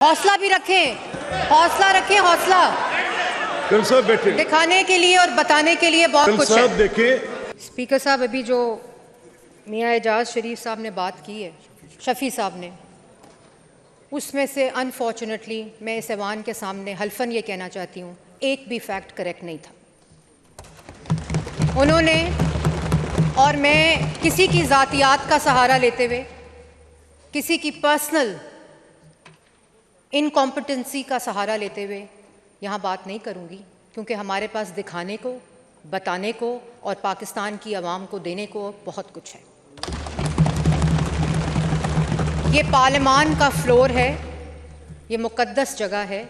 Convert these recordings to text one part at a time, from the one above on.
हौसला भी रखें, हौसला रखें, हौसला। कल साहब बैठे दिखाने के लिए और बताने के लिए बहुत कुछ है। देखें स्पीकर साहब, अभी जो मियां एजाज शरीफ साहब ने बात की है, शफी साहब ने, उसमें से अनफॉर्चुनेटली मैं इस ऐवान के सामने हल्फन ये कहना चाहती हूँ, एक भी फैक्ट करेक्ट नहीं था। उन्होंने और मैं किसी की ज़ातियात का सहारा लेते हुए, किसी की पर्सनल इनकॉम्पिटेंसी का सहारा लेते हुए यहाँ बात नहीं करूँगी, क्योंकि हमारे पास दिखाने को, बताने को और पाकिस्तान की आवाम को देने को बहुत कुछ है। ये पार्लियामान का फ्लोर है, ये मुक़द्दस जगह है,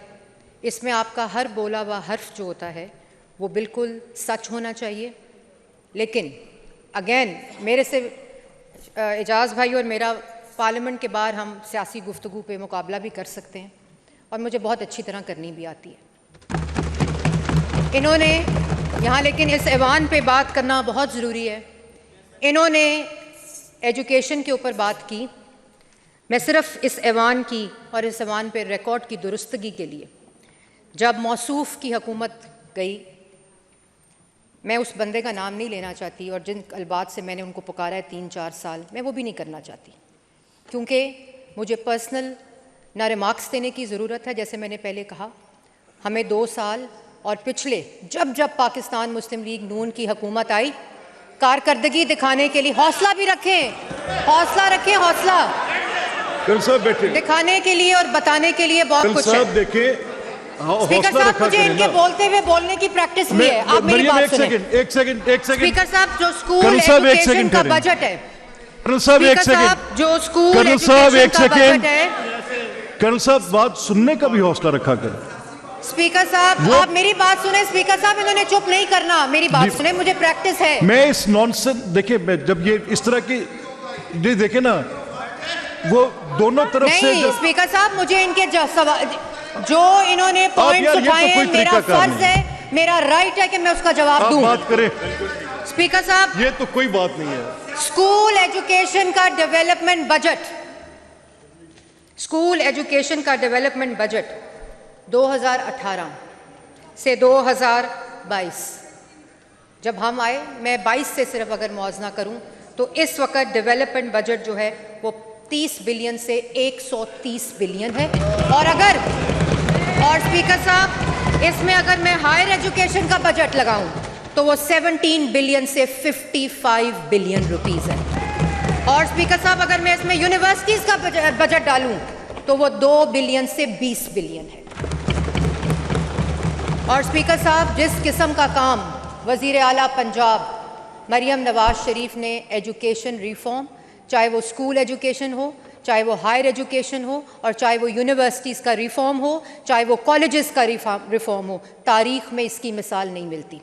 इसमें आपका हर बोला हुआ हर्फ जो होता है वो बिल्कुल सच होना चाहिए। लेकिन अगेन मेरे से एजाज़ भाई और मेरा पार्लियामेंट के बाहर हम सियासी गुफ्तगू पे मुकाबला भी कर सकते हैं और मुझे बहुत अच्छी तरह करनी भी आती है। इन्होंने यहाँ लेकिन इस ऐवान पे बात करना बहुत ज़रूरी है। इन्होंने एजुकेशन के ऊपर बात की। मैं सिर्फ इस ऐवान की और इस ऐवान पे रिकॉर्ड की दुरुस्तगी के लिए, जब मौसूफ़ की हुकूमत गई, मैं उस बंदे का नाम नहीं लेना चाहती और जिन अलबात से मैंने उनको पुकारा है 3-4 साल, मैं वो भी नहीं करना चाहती, क्योंकि मुझे पर्सनल ना रिमार्क्स देने की ज़रूरत है। जैसे मैंने पहले कहा, हमें 2 साल और पिछले जब पाकिस्तान मुस्लिम लीग नून की हुकूमत आई, कारकर्दगी दिखाने के लिए, हौसला भी रखें, हौसला रखें, हौसला। कल साहब बैठे दिखाने के लिए और बताने के लिए बहुत कुछ है। देखें स्पीकर साहब, मुझे इनके बोलते हुए बोलने की प्रैक्टिस भी है। आप मेरी बात सुनें। एक सेकंड स्पीकर साहब, जो स्कूल एजुकेशन का बजट है, कर्नल साहब एक सेकंड, जो स्कूल कर्नल साहब एक एजुकेशन का सेकंड, बजट है। कर्नल साहब बात सुनने का भी हौसला रखा कर। स्पीकर साहब, आप मेरी बात सुने। स्पीकर साहब, इन्होंने चुप नहीं करना, मेरी बात सुने, मुझे प्रैक्टिस है। मैं इस नॉनसेंस देखिए, मैं जब ये इस तरह की ये देखे ना, वो दोनों तरफ से नहीं स्पीकर साहब, मुझे इनके जो इन्होंने पॉइंट्स उठाए हैं, मेरा फर्ज है, मेरा राइट है कि मैं उसका जवाब दूं। बात करें स्पीकर साहब, ये तो कोई बात नहीं है। स्कूल एजुकेशन का डेवलपमेंट बजट, स्कूल एजुकेशन का डेवलपमेंट बजट 2018 से 2022, जब हम आए, मैं 22 से सिर्फ अगर मुआवजा करूं तो इस वक्त डेवलपमेंट बजट जो है वो 30 बिलियन से 130 बिलियन है। और स्पीकर साहब, इसमें अगर मैं हायर एजुकेशन का बजट लगाऊं तो वो 17 बिलियन से 55 बिलियन रुपीस है। और स्पीकर साहब, अगर मैं इसमें यूनिवर्सिटीज का बजट डालूं तो वो 2 बिलियन से 20 बिलियन है। और स्पीकर साहब, जिस किस्म का काम वज़ीर आला पंजाब मरियम नवाज शरीफ ने एजुकेशन रिफॉर्म, चाहे वो स्कूल एजुकेशन हो, चाहे वो हायर एजुकेशन हो, और चाहे वो यूनिवर्सिटीज़ का रिफॉर्म हो, चाहे वो कॉलेजेस का रिफॉर्म हो, तारीख में इसकी मिसाल नहीं मिलती।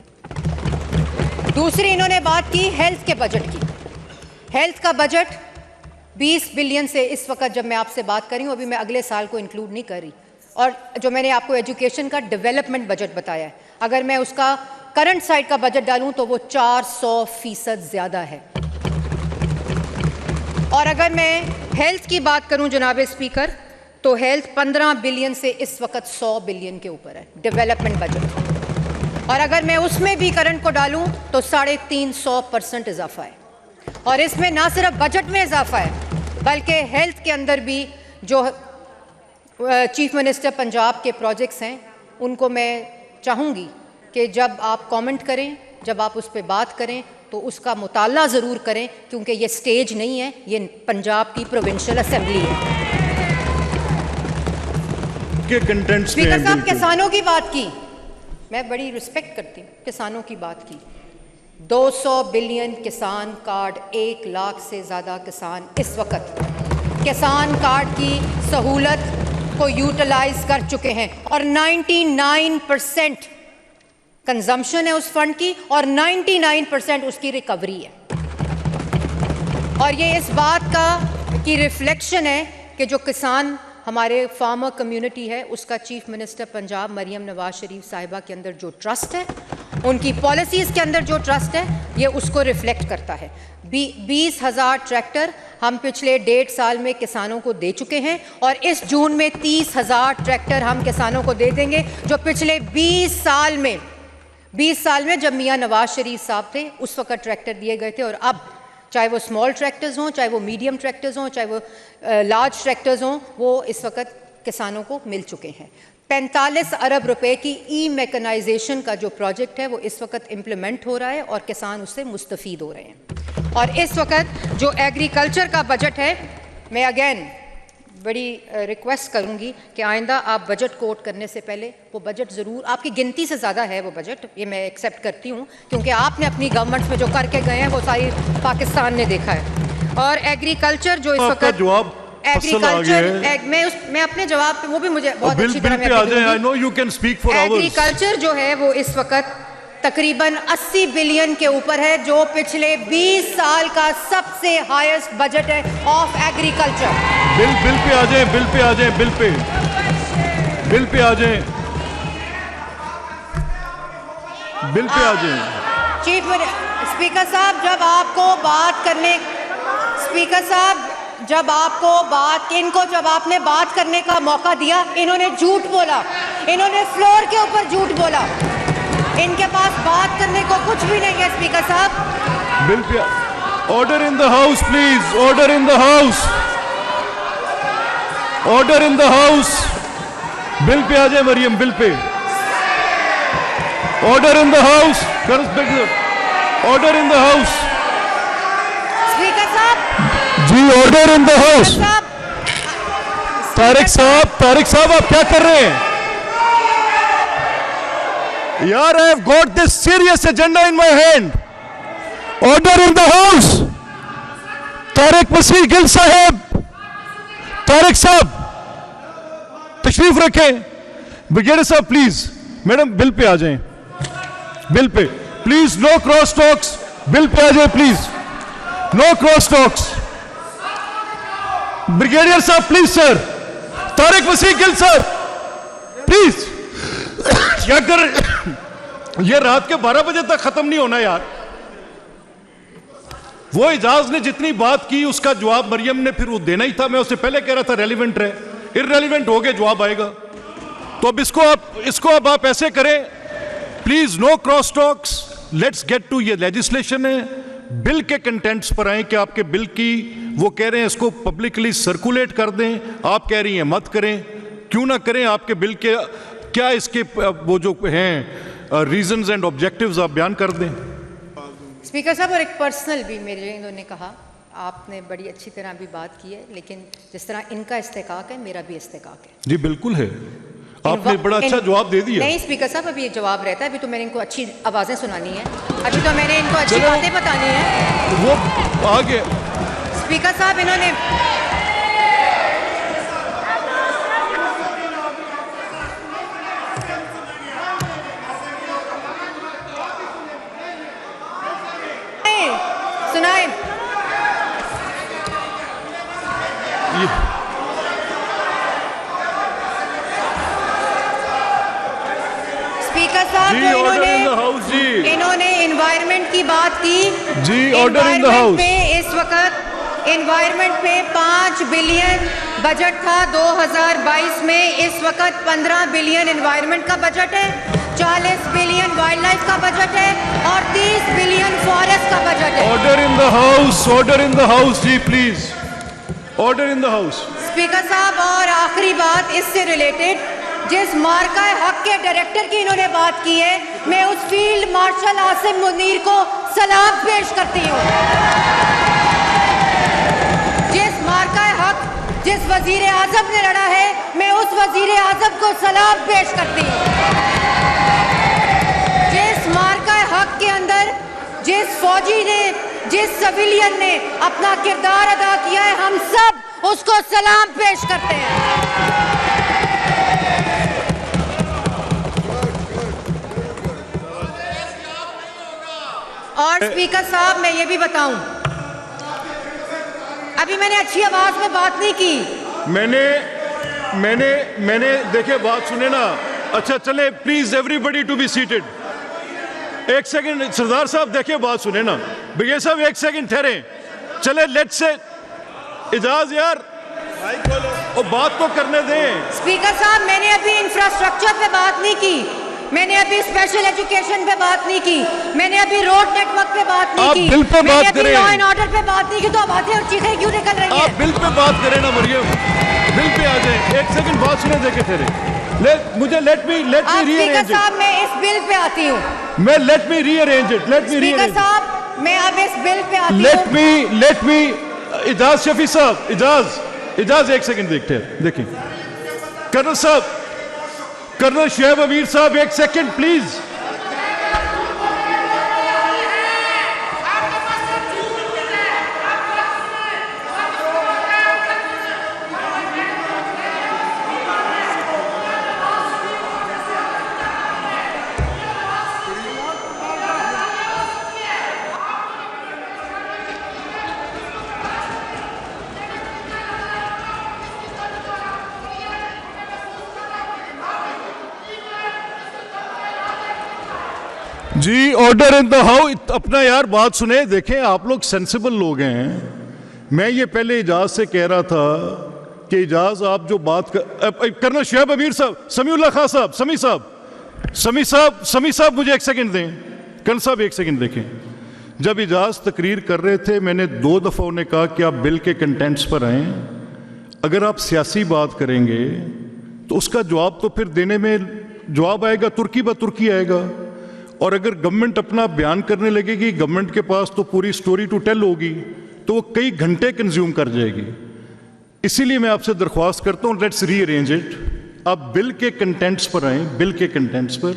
दूसरी इन्होंने बात की हेल्थ के बजट की। हेल्थ का बजट 20 बिलियन से, इस वक्त जब मैं आपसे बात कर रही हूँ, अभी मैं अगले साल को इंक्लूड नहीं कर रही, और जो मैंने आपको एजुकेशन का डेवलपमेंट बजट बताया है, अगर मैं उसका करंट साइड का बजट डालूँ तो वो 400% ज़्यादा है। और अगर मैं हेल्थ की बात करूं जनाब स्पीकर, तो हेल्थ 15 बिलियन से इस वक्त 100 बिलियन के ऊपर है डेवलपमेंट बजट। और अगर मैं उसमें भी करंट को डालूं तो 350% इजाफा है। और इसमें ना सिर्फ बजट में इजाफा है, बल्कि हेल्थ के अंदर भी जो चीफ मिनिस्टर पंजाब के प्रोजेक्ट्स हैं, उनको मैं चाहूँगी कि जब आप कमेंट करें, जब आप उस पर बात करें, तो उसका मुताला ज़रूर करें, क्योंकि ये स्टेज नहीं है, ये पंजाब की प्रोविंशियल असेंबली है। स्पीकर साहब, किसानों की बात की, मैं बड़ी रिस्पेक्ट करती हूँ, किसानों की बात की। 200 बिलियन किसान कार्ड, 1 लाख से ज़्यादा किसान इस वक्त किसान कार्ड की सहूलत को यूटिलाइज कर चुके हैं, और 99% कंजम्पशन है उस फंड की, और 99% उसकी रिकवरी है। और ये इस बात की रिफ्लेक्शन है कि जो किसान, हमारे फार्मर कम्युनिटी है, उसका चीफ मिनिस्टर पंजाब मरियम नवाज शरीफ साहिबा के अंदर जो ट्रस्ट है, उनकी पॉलिसीज़ के अंदर जो ट्रस्ट है, ये उसको रिफ्लेक्ट करता है। 20,000 ट्रैक्टर हम पिछले 1.5 साल में किसानों को दे चुके हैं और इस जून में 30,000 ट्रैक्टर हम किसानों को दे देंगे, जो पिछले 20 साल में जब मियां नवाज शरीफ साहब थे उस वक्त ट्रैक्टर दिए गए थे। और अब चाहे वो स्मॉल ट्रैक्टर्स हों, चाहे वो मीडियम ट्रैक्टर्स हों, चाहे वो लार्ज ट्रैक्टर्स हों, वो इस वक्त किसानों को मिल चुके हैं। 45 अरब रुपए की ई-मैकेनाइजेशन का जो प्रोजेक्ट है वो इस वक्त इम्प्लीमेंट हो रहा है और किसान उससे मुस्तफ़ीद हो रहे हैं। और इस वक्त जो एग्रीकल्चर का बजट है, मैं अगेन बड़ी रिक्वेस्ट करूंगी कि आइंदा आप बजट कोट करने से पहले वो बजट ज़रूर, आपकी गिनती से ज़्यादा है वो बजट, ये मैं एक्सेप्ट करती हूँ, क्योंकि आपने अपनी गवर्नमेंट में जो करके गए हैं वो सारी पाकिस्तान ने देखा है। और एग्रीकल्चर जो इस वक्त एग्रीकल्चर, मैं अपने जवाब पे, वो भी मुझे बहुत अच्छी तरह एग्रीकल्चर जो है वो इस वक्त तकरीबन 80 बिलियन के ऊपर है, जो पिछले 20 साल का सबसे हाईएस्ट बजट है ऑफ एग्रीकल्चर। बिल पे आ जाए, बिल पे आ जाए, बिल पे आ जाए, बिल पे आ जाए। चीफ स्पीकर साहब, जब आपको बात करने, स्पीकर साहब जब आपने बात करने का मौका दिया, इन्होंने झूठ बोला, इन्होंने फ्लोर के ऊपर झूठ बोला। इनके पास बात करने को कुछ भी नहीं है। स्पीकर साहब, बिल पे, order in the house please, order in the house, order in the house. Bill पे आ जाए मरियम, बिल पे order in the house, order in the house. Speaker साहब जी, order in the house. Tariq साहब आप क्या कर रहे हैं यार? I have got this serious agenda in my hand. Order in the house. Tariq Masih Gill साहब, तारिक साहब तशरीफ रखें। ब्रिगेडियर साहब प्लीज, मैडम बिल पे आ जाएं, बिल पे please, no cross talks, bill पे आ जाए please, no cross talks. Brigadier साहब please sir, Tariq Masih Gill sir please. क्या कर, ये रात के 12 बजे तक खत्म नहीं होना यार। वो इजाज ने जितनी बात की उसका जवाब मरियम ने फिर वो देना ही था। मैं उससे पहले कह रहा था रेलिवेंट रहे, इररेलिवेंट हो गए जवाब आएगा। तो अब इसको अब आप ऐसे करें please, no cross talks, let's get to, ये लेजिस्लेशन है, बिल के कंटेंट्स पर आए कि आपके बिल की, वो कह रहे हैं इसको पब्लिकली सर्कुलेट कर दें, आप कह रही हैं मत करें। क्यों ना करें? आपके बिल के क्या इसके वो जो हैं रीजंस एंड ऑब्जेक्टिव्स आप बयान कर दें। स्पीकर साहब, और एक पर्सनल भी मेरे, इन्होंने कहा, आपने बड़ी अच्छी तरह भी बात की है, लेकिन जिस तरह इनका इस्तेकाक है मेरा भी इस्तेकाक है। जी बिल्कुल है, आपने बड़ा अच्छा जवाब दे दिया। नहीं स्पीकर साहब, अभी ये जवाब रहता है, अभी तो मैंने इनको अच्छी आवाज़ें सुनानी है, अभी तो मैंने इनको अच्छी बातें बतानी है। वो आगे स्पीकर साहब, इन्होंने सुनाए। स्पीकर साहब, इन्होंने इन्वायरमेंट की बात की जी, ऑर्डर इन द हाउस। इस वक्त इन्वायरमेंट में 5 बिलियन बजट था 2022 में, इस वक्त 15 बिलियन इन्वायरमेंट का बजट है, 40 बिलियन वाइल्ड लाइफ का बजट है और 30 बिलियन फॉरेस्ट का बजट है। Order in the house, order in the house जी please, order in the house. Speaker साहब, और आखिरी बात इससे रिलेटेड, जिस मार्का हक के डायरेक्टर की इन्होंने बात की है, मैं उस फील्ड मार्शल आसिम मुनीर को सलाम पेश करती हूँ। जिस मार्का हक जिस वजीर आजम ने लड़ा है, मैं उस वजीर आजम को सलाम पेश करती हूँ। जिस मार्का हक के अंदर जिस फौजी ने, जिस सिविलियन ने अपना किरदार अदा किया है, हम सब उसको सलाम पेश करते हैं। और स्पीकर साहब, मैं ये भी बताऊं, अभी मैंने अच्छी आवाज में बात नहीं की। मैंने देखिए, बात सुने ना। अच्छा चले, please everybody to be seated. एक सेकंड सरदार साहब, देखिए बात सुने ना। भैया साहब एक सेकंड ठहरे, चले लेट से इजाज यार और बात को करने दें। स्पीकर साहब, मैंने अभी इंफ्रास्ट्रक्चर पे बात नहीं की, मैंने अभी स्पेशल एजुकेशन पे बात नहीं की, मैंने अभी रोड नेटवर्क पे बात नहीं की, बिल पे बात करें, लॉ एंड ऑर्डर पे बात नहीं की, तो बातें और चीजें क्यों निकल रही हैं? आप बिल पे बात करें ना मरियम, बिल पे आ जाए। एक सेकंड बात सुने देखे तेरे, मुझे लेट मी रीअरेंज। साहब मैं इस बिल पे आती हूँ, मैं let me rearrange it, let me rearrange. साहब मैं अब इस बिल पे आती हूँ, लेट मी इजाज शफी साहब, इजाज एक सेकंड देखिए कर्नल साहब, कर्नल शुएब अमीर साहब एक सेकंड प्लीज। जी ऑर्डर इन द हाउस। अपना यार बात सुने, देखें आप लोग सेंसिबल लोग हैं। मैं ये पहले इजाज से कह रहा था कि इजाज आप जो बात करना, शुएब अमीर साहब, समीउल्लाह खान साहब, समी साहब मुझे एक सेकंड दें। कर्नल साहब एक सेकंड देखें, जब इजाज तकरीर कर रहे थे मैंने 2 दफ़ा उन्हें कहा कि आप बिल के कंटेंट्स पर आएँ। अगर आप सियासी बात करेंगे तो उसका जवाब तो फिर देने में जवाब आएगा तुर्की ब तुर्की आएगा, और अगर गवर्नमेंट अपना बयान करने लगेगी, गवर्नमेंट के पास तो पूरी स्टोरी टू टेल होगी, तो वो कई घंटे कंज्यूम कर जाएगी। इसीलिए मैं आपसे दरख्वास्त करता हूँ लेट्स रीअरेंज इट। आप बिल के कंटेंट्स पर आएँ, बिल के कंटेंट्स पर।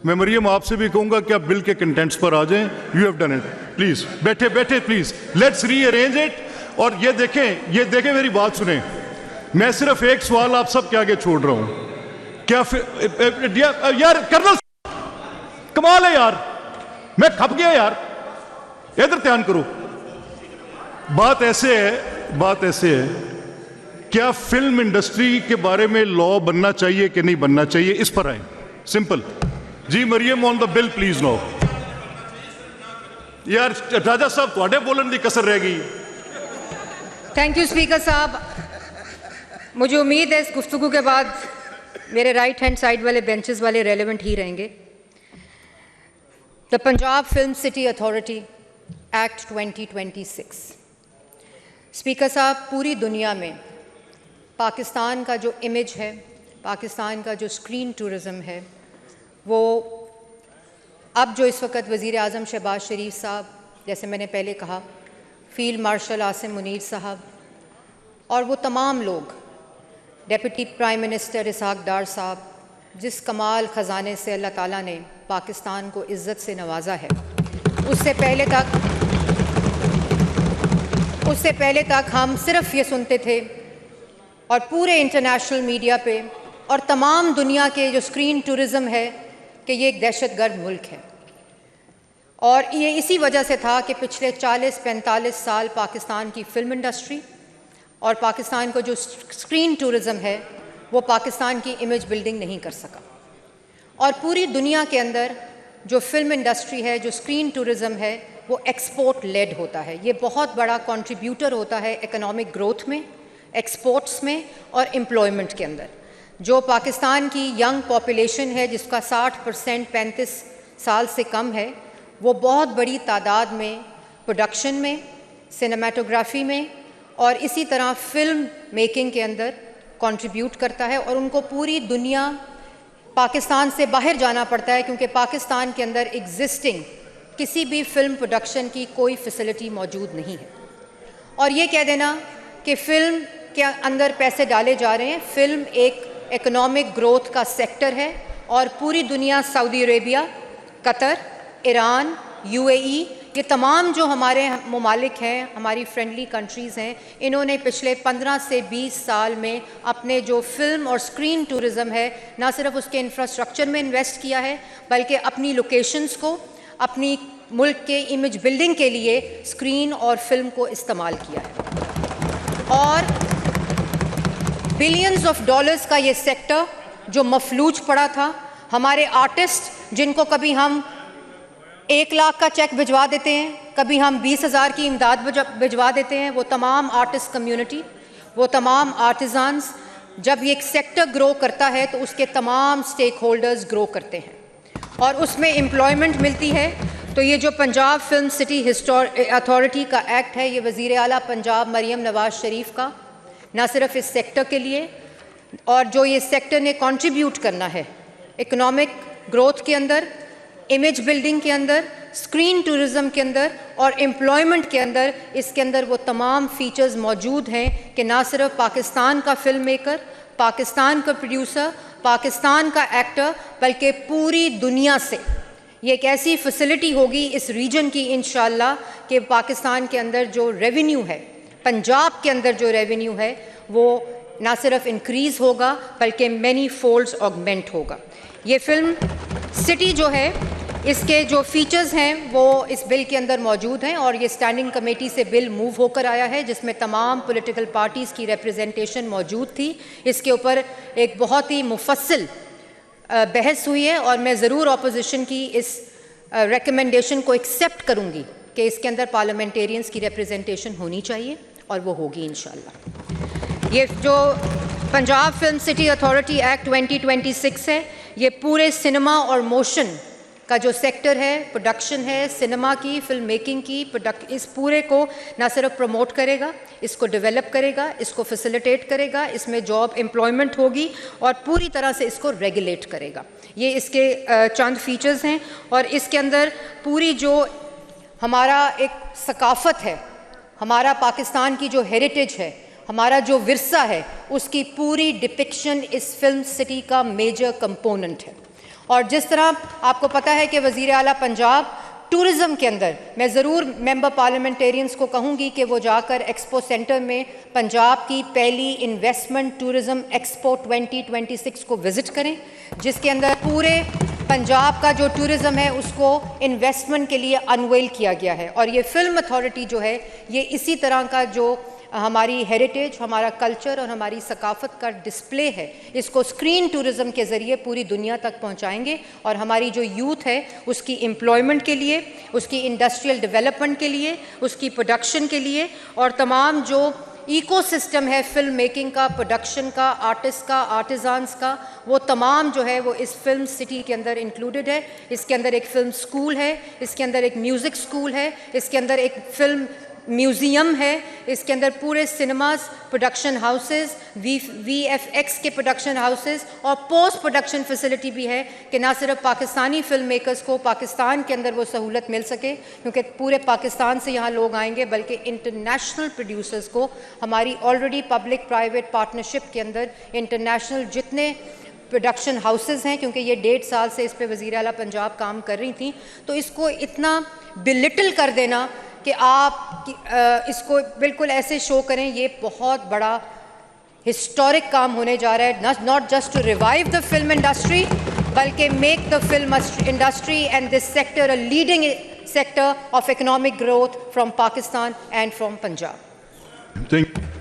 मैं मरियम आपसे भी कहूँगा कि आप बिल के कंटेंट्स पर आ जाएं। You have done it, please बैठे प्लीज़, लेट्स रीअरेंज इट। और ये देखें मेरी बात सुने, मैं सिर्फ एक सवाल आप सब के आगे छोड़ रहा हूँ, क्या यार कर्नल कमाल है यार, मैं खप गया यार, इधर ध्यान करो। बात ऐसे है, क्या फिल्म इंडस्ट्री के बारे में लॉ बनना चाहिए कि नहीं बनना चाहिए, इस पर आए। सिंपल जी। Maryam on the bill please no. यार राजा साहब थोड़े बोलने की कसर रह गई। थैंक यू स्पीकर साहब, मुझे उम्मीद है इस गुफ्तगू के बाद मेरे राइट हैंड साइड वाले बेंचेस वाले रेलेवेंट ही रहेंगे। The Punjab film city authority act 2026। Speaker साहब, पूरी दुनिया में पाकिस्तान का जो इमेज है, पाकिस्तान का जो स्क्रीन टूरिज़म है, वो अब जो इस वक्त वज़ीर आज़म शहबाज शरीफ साहब, जैसे मैंने पहले कहा, फ़ील्ड मार्शल आसिम मुनीर साहब और वो तमाम लोग, डेप्यूटी प्राइम मिनिस्टर इसहाक डार साहब, जिस कमाल ख़जाने से अल्लाह ताला ने पाकिस्तान को इज़्ज़त से नवाजा है, उससे पहले तक हम सिर्फ ये सुनते थे और पूरे इंटरनेशनल मीडिया पे और तमाम दुनिया के जो स्क्रीन टूरिज़म है कि ये एक दहशतगर्द मुल्क है। और ये इसी वजह से था कि पिछले 40-45 साल पाकिस्तान की फ़िल्म इंडस्ट्री और पाकिस्तान को जो स्क्रीन टूरिज़म है वो पाकिस्तान की इमेज बिल्डिंग नहीं कर सका। और पूरी दुनिया के अंदर जो फिल्म इंडस्ट्री है, जो स्क्रीन टूरिज़म है, वो एक्सपोर्ट लेड होता है। ये बहुत बड़ा कंट्रीब्यूटर होता है इकोनॉमिक ग्रोथ में, एक्सपोर्ट्स में और एम्प्लॉयमेंट के अंदर। जो पाकिस्तान की यंग पॉपुलेशन है जिसका 60% 35 साल से कम है, वो बहुत बड़ी तादाद में प्रोडक्शन में, सिनेमाटोग्राफी में और इसी तरह फ़िल्म मेकिंग के अंदर कंट्रीब्यूट करता है। और उनको पूरी दुनिया, पाकिस्तान से बाहर जाना पड़ता है क्योंकि पाकिस्तान के अंदर एग्जिस्टिंग किसी भी फिल्म प्रोडक्शन की कोई फैसिलिटी मौजूद नहीं है। और ये कह देना कि फ़िल्म के अंदर पैसे डाले जा रहे हैं, फ़िल्म एक इकोनॉमिक ग्रोथ का सेक्टर है और पूरी दुनिया, Saudi Arabia, Qatar, Iran, UAE, ये तमाम जो हमारे ममालिक हैं, हमारी फ्रेंडली कंट्रीज़ हैं, इन्होंने पिछले 15 से 20 साल में अपने जो फ़िल्म और स्क्रीन टूरिज़म है, ना सिर्फ उसके इंफ्रास्ट्रक्चर में इन्वेस्ट किया है बल्कि अपनी लोकेशंस को, अपनी मुल्क के इमेज बिल्डिंग के लिए स्क्रीन और फिल्म को इस्तेमाल किया है। और बिलियंस ऑफ डॉलर्स का ये सेक्टर जो मफलूज पड़ा था, हमारे आर्टिस्ट जिनको कभी हम 1 लाख का चेक भिजवा देते हैं, कभी हम 20,000 की इमदाद भिजवा देते हैं। वो तमाम आर्टिस्ट कम्युनिटी, वो तमाम आर्टिजान्स, जब ये एक सेक्टर ग्रो करता है तो उसके तमाम स्टेक होल्डर्स ग्रो करते हैं और उसमें एम्प्लॉयमेंट मिलती है। तो ये जो पंजाब फिल्म सिटी अथॉरिटी का एक्ट है, ये वज़ीर आला पंजाब मरियम नवाज शरीफ का ना सिर्फ इस सेक्टर के लिए, और जो ये सेक्टर ने कंट्रीब्यूट करना है इकोनॉमिक ग्रोथ के अंदर, इमेज बिल्डिंग के अंदर, स्क्रीन टूरिज़म के अंदर और एम्प्लॉयमेंट के अंदर, इसके अंदर वो तमाम फीचर्स मौजूद हैं कि ना सिर्फ पाकिस्तान का फिल्म मेकर, पाकिस्तान का प्रोड्यूसर, पाकिस्तान का एक्टर, बल्कि पूरी दुनिया से ये एक ऐसी फैसिलिटी होगी इस रीजन की इंशाअल्लाह कि पाकिस्तान के अंदर जो रेवेन्यू है, पंजाब के अंदर जो रेवेन्यू है, वो ना सिर्फ इंक्रीज़ होगा बल्कि मैनी फोल्ड्स ऑगमेंट होगा। ये फिल्म सिटी जो है, इसके जो फीचर्स हैं वो इस बिल के अंदर मौजूद हैं और ये स्टैंडिंग कमेटी से बिल मूव होकर आया है जिसमें तमाम पॉलिटिकल पार्टीज़ की रिप्रेजेंटेशन मौजूद थी। इसके ऊपर एक बहुत ही मुफस्सिल बहस हुई है और मैं ज़रूर अपोजिशन की इस रिकमेंडेशन को एक्सेप्ट करूँगी कि इसके अंदर पार्लियामेंटेरियंस की रिप्रेजेंटेशन होनी चाहिए और वो होगी इंशाअल्लाह। ये जो Punjab film city authority act 2026 है, ये पूरे सिनेमा और मोशन का जो सेक्टर है, प्रोडक्शन है सिनेमा की, फिल्म मेकिंग की, इस पूरे को ना सिर्फ प्रमोट करेगा, इसको डेवलप करेगा, इसको फैसिलिटेट करेगा, इसमें जॉब एम्प्लॉयमेंट होगी और पूरी तरह से इसको रेगुलेट करेगा। ये इसके चंद फीचर्स हैं और इसके अंदर पूरी जो हमारा एक सकाफ़त है, हमारा पाकिस्तान की जो हेरिटेज है, हमारा जो विरसा है, उसकी पूरी डिपिक्शन इस फिल्म सिटी का मेजर कंपोनेंट है। और जिस तरह आपको पता है कि वज़ीर आला पंजाब टूरिज़म के अंदर, मैं ज़रूर मेंबर पार्लियामेंटेरियंस को कहूँगी कि वो जाकर एक्सपो सेंटर में पंजाब की पहली इन्वेस्टमेंट टूरिज़म एक्सपो 2026 को विज़िट करें, जिसके अंदर पूरे पंजाब का जो टूरिज़म है उसको इन्वेस्टमेंट के लिए अनवेल किया गया है। और ये फिल्म अथॉरिटी जो है, ये इसी तरह का जो हमारी हेरिटेज, हमारा कल्चर और हमारी सकाफ़त का डिस्प्ले है, इसको स्क्रीन टूरिज़म के ज़रिए पूरी दुनिया तक पहुंचाएंगे और हमारी जो यूथ है उसकी एम्प्लॉयमेंट के लिए, उसकी इंडस्ट्रियल डेवलपमेंट के लिए, उसकी प्रोडक्शन के लिए और तमाम जो इकोसिस्टम है फिल्म मेकिंग का, प्रोडक्शन का, आर्टिस्ट का, आर्टिजान्स का, वो तमाम जो है वो इस फिल्म सिटी के अंदर इंक्लूडेड है। इसके अंदर एक फ़िल्म स्कूल है, इसके अंदर एक म्यूज़िक स्कूल है, इसके अंदर एक फ़िल्म म्यूज़ियम है, इसके अंदर पूरे सिनेमास, प्रोडक्शन हाउसेस, VFX के प्रोडक्शन हाउसेस और पोस्ट प्रोडक्शन फैसिलिटी भी है कि ना सिर्फ पाकिस्तानी फ़िल्म मेकर्स को पाकिस्तान के अंदर वो सहूलत मिल सके, क्योंकि पूरे पाकिस्तान से यहाँ लोग आएंगे, बल्कि इंटरनेशनल प्रोड्यूसर्स को हमारी ऑलरेडी पब्लिक प्राइवेट पार्टनरशिप के अंदर इंटरनेशनल जितने प्रोडक्शन हाउसेस हैं, क्योंकि ये 1.5 साल से इस पे वज़ीर आला पंजाब काम कर रही थी, तो इसको इतना बिलिटल कर देना कि आप इसको बिल्कुल ऐसे शो करें, ये बहुत बड़ा हिस्टोरिक काम होने जा रहा है, not just to revive the film industry बल्कि make the film industry and this sector a leading sector of economic growth from Pakistan and from Punjab.